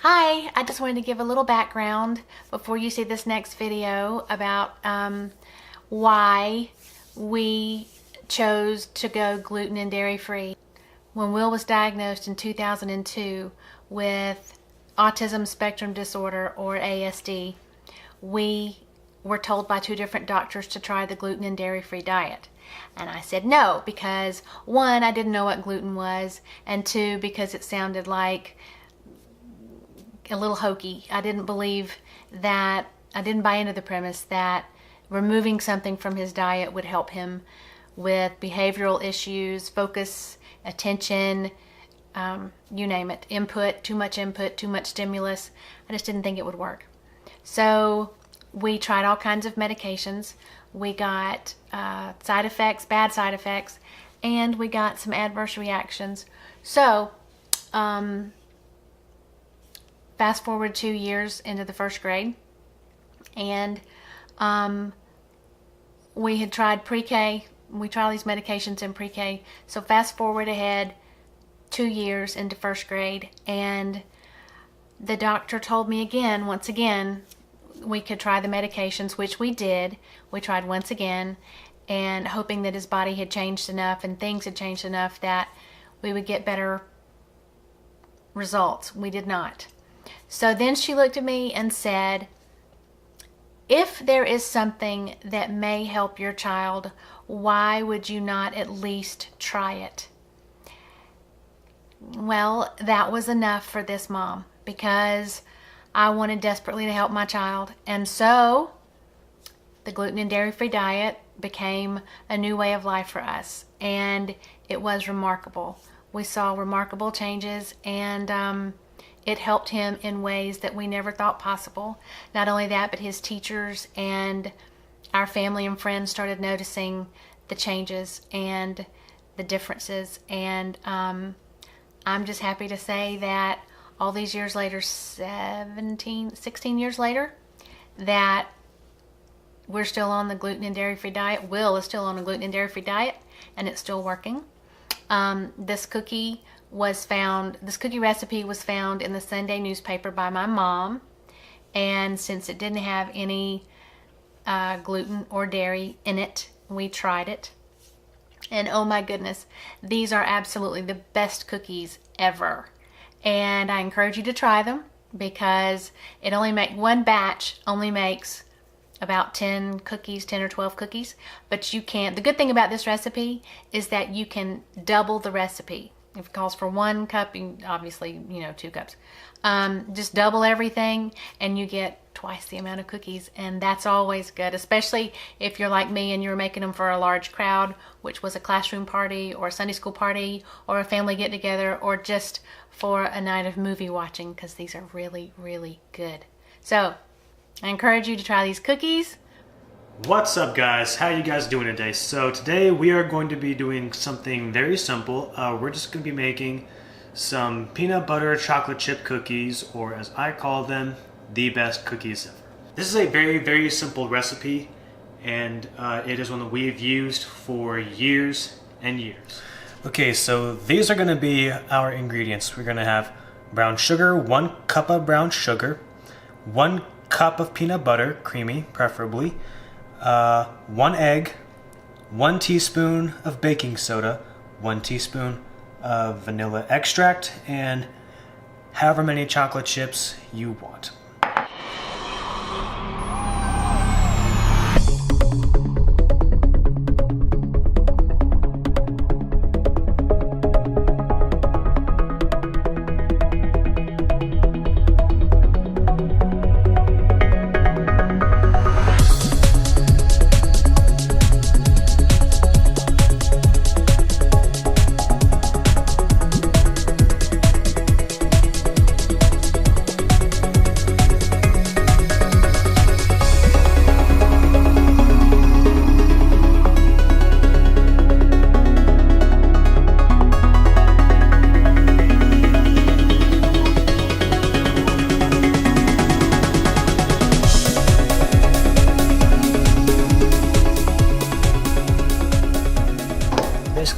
Hi, I just wanted to give a little background before you see this next video about why we chose to go gluten and dairy free. When Will was diagnosed in 2002 with autism spectrum disorder, or ASD, we were told by two different doctors to try the gluten and dairy free diet. And I said no because, one, I didn't know what gluten was, and two, because it sounded like a little hokey. I didn't buy into the premise that removing something from his diet would help him with behavioral issues, focus, attention, you name it, too much stimulus. I just didn't think it would work. So we tried all kinds of medications. We got side effects, bad side effects, and we got some adverse reactions. So fast forward 2 years into the first grade, and we had tried pre-K. We tried all these medications in pre-K. So fast forward ahead 2 years into first grade, and the doctor told me once again, we could try the medications, which we did. We tried once again, and hoping that his body had changed enough and things had changed enough that we would get better results. We did not. So then she looked at me and said, if there is something that may help your child, why would you not at least try it? Well, that was enough for this mom, because I wanted desperately to help my child. And so the gluten and dairy free diet became a new way of life for us, and it was remarkable. We saw remarkable changes, and it helped him in ways that we never thought possible. Not only that, but his teachers and our family and friends started noticing the changes and the differences. And I'm just happy to say that all these years later, 16 years later, that we're still on the gluten and dairy free diet. Will is still on a gluten and dairy free diet, and it's still working. This cookie recipe was found in the Sunday newspaper by my mom, and since it didn't have any gluten or dairy in it, we tried it, and oh my goodness, these are absolutely the best cookies ever. And I encourage you to try them, because one batch only makes about 10 or 12 cookies, but the good thing about this recipe is that you can double the recipe. If it calls for 1 cup, obviously, 2 cups. Just double everything and you get twice the amount of cookies, and that's always good, especially if you're like me and you're making them for a large crowd, which was a classroom party or a Sunday school party or a family get-together, or just for a night of movie watching, because these are really, really good. So I encourage you to try these cookies. What's up, guys? How you guys doing today? So today we are going to be doing something very simple. We're just going to be making some peanut butter chocolate chip cookies, or as I call them, the best cookies ever. This is a very, very simple recipe, and it is one that we've used for years and years. Okay, so these are going to be our ingredients. We're going to have brown sugar, 1 cup of brown sugar, 1 cup of peanut butter, creamy preferably, 1 egg, 1 teaspoon of baking soda, 1 teaspoon of vanilla extract, and however many chocolate chips you want.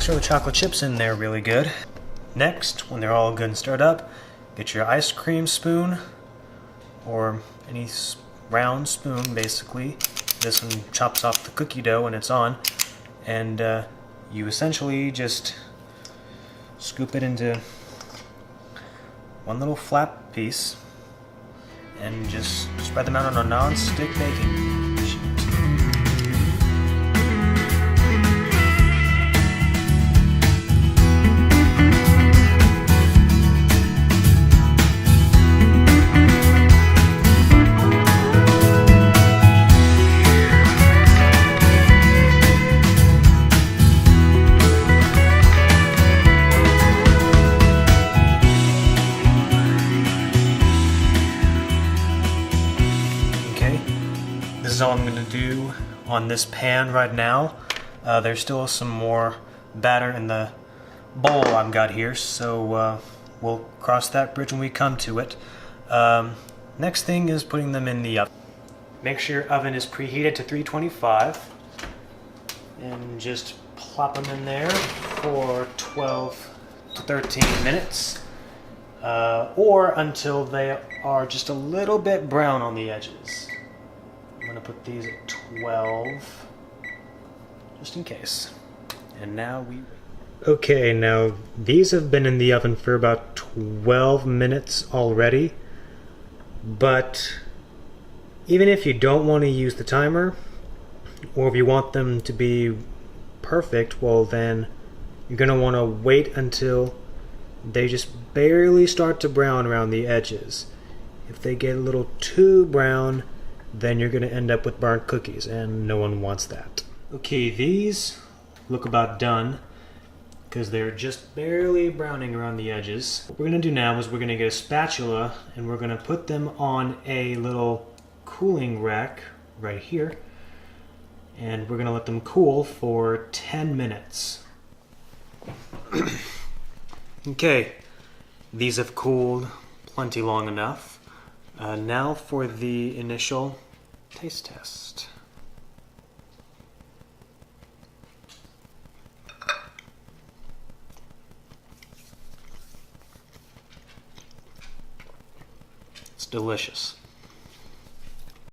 Throw the chocolate chips in there really good. Next, when they're all good and stirred up, Get your ice cream spoon, or any round spoon basically. This one chops off the cookie dough when it's on, and you essentially just scoop it into one little flat piece and just spread them out on a non-stick baking sheet. This is all I'm going to do on this pan right now. There's still some more batter in the bowl I've got here, so we'll cross that bridge when we come to it. Next thing is putting them in the oven. Make sure your oven is preheated to 325 and just plop them in there for 12 to 13 minutes or until they are just a little bit brown on the edges. I'm going to put these at 12, just in case. And now we... Okay, now these have been in the oven for about 12 minutes already. But even if you don't want to use the timer, or if you want them to be perfect, well then you're going to want to wait until they just barely start to brown around the edges. If they get a little too brown, then you're going to end up with burnt cookies, and no one wants that. Okay, these look about done because they're just barely browning around the edges. What we're going to do now is we're going to get a spatula and we're going to put them on a little cooling rack right here, and we're going to let them cool for 10 minutes. Okay, these have cooled plenty long enough. Now for the initial taste test. It's delicious.